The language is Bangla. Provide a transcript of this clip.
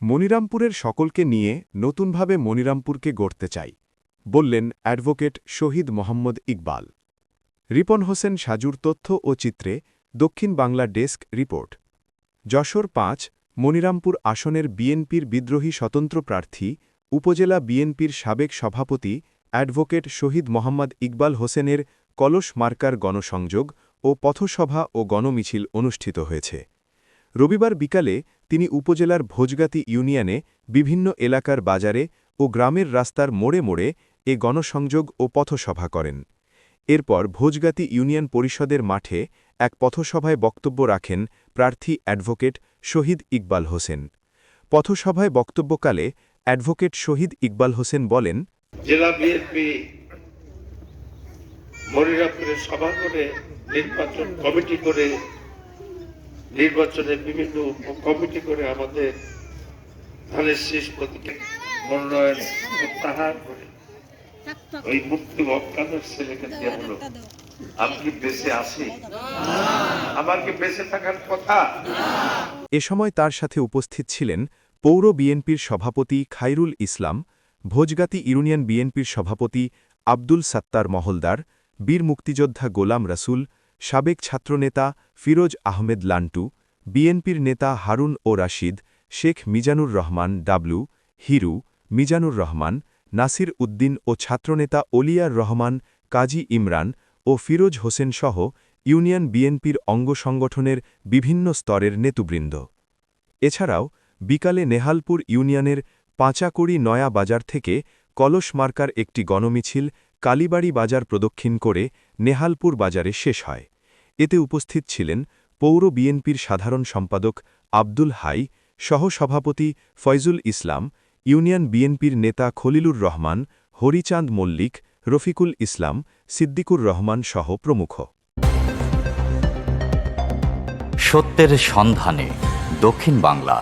মনিরামপুরের সকলকে নিয়ে নতুনভাবে মনিরামপুরকে গড়তে চাই বললেন অ্যাডভোকেট শহীদ মোহাম্মদ ইকবাল। রিপন হোসেন সাজুর তথ্য ও চিত্রে দক্ষিণ বাংলা ডেস্ক রিপোর্ট। যশোর ৫ মনিরামপুর আসনের বিএনপির বিদ্রোহী স্বতন্ত্র প্রার্থী উপজেলা বিএনপির সাবেক সভাপতি অ্যাডভোকেট শহীদ মোহাম্মদ ইকবাল হোসেনের কলস মার্কার গণসংযোগ ও পথসভা ও গণমিছিল অনুষ্ঠিত হয়েছে। রবিবার বিকালে তিনি উপজেলার ভোজগাতি ইউনিয়নে বিভিন্ন এলাকার বাজারে ও গ্রামের রাস্তার মোড়ে মোড়ে এ গণসংযোগ ও পথসভা করেন। এরপর ভোজগাতি ইউনিয়ন পরিষদের মাঠে এক পথসভায় বক্তব্য রাখেন প্রার্থী অ্যাডভোকেট শহীদ ইকবাল হোসেন। পথসভায় বক্তব্যকালে অ্যাডভোকেট শহীদ ইকবাল হোসেন বলেন, জেলা বিএনপি মনিরামপুরে সভা করে নির্বাচন কমিটি করে নির্বাচনের বিভিন্ন কমিটি করে আমাদের ধানের শেষ প্রতীকে মনোনয়ন প্রত্যাহার করে ওই মুক্তি অজ্ঞানের ছেলেকে দিয়ে হলো আমি কি বেঁচে আছি? আমার কি বেঁচে থাকার কথা? এ সময় তার সাথে উপস্থিত ছিলেন পৌর বিএনপির সভাপতি খায়রুল ইসলাম, ভোজগাতি ইউনিয়ন বিএনপির সভাপতি আব্দুল সাত্তার মহলদার, বীর মুক্তিযোদ্ধা গোলাম রাসুল, সাবেক ছাত্রনেতা ফিরোজ আহমেদ লান্টু, বিএনপির নেতা হারুন ও রাশিদ, শেখ মিজানুর রহমান ডাবলু, হিরু, মিজানুর রহমান, নাসির উদ্দিন ও ছাত্রনেতা অলিয়ার রহমান, কাজী ইমরান ও ফিরোজ হোসেন সহ ইউনিয়ন বিএনপির অঙ্গ সংগঠনের বিভিন্ন স্তরের নেতৃবৃন্দ। এছাড়াও বিকালে নেহালপুর ইউনিয়নের পাঁচাকড়ি নয়া বাজার থেকে কলস মার্কার একটি গণমিছিল কালীবাড়ি বাজার প্রদক্ষিণ করে নেহালপুর বাজারে শেষ হয়। এতে উপস্থিত ছিলেন পৌর বিএনপির সাধারণ সম্পাদক আব্দুল হাই, সহসভাপতি ফয়জুল ইসলাম, ইউনিয়ন বিএনপির নেতা খলিলুর রহমান, হরিচাঁদ মল্লিক, রফিকুল ইসলাম, সিদ্দিকুর রহমান সহ প্রমুখ। সত্যের সন্ধানে দক্ষিণ বাংলা।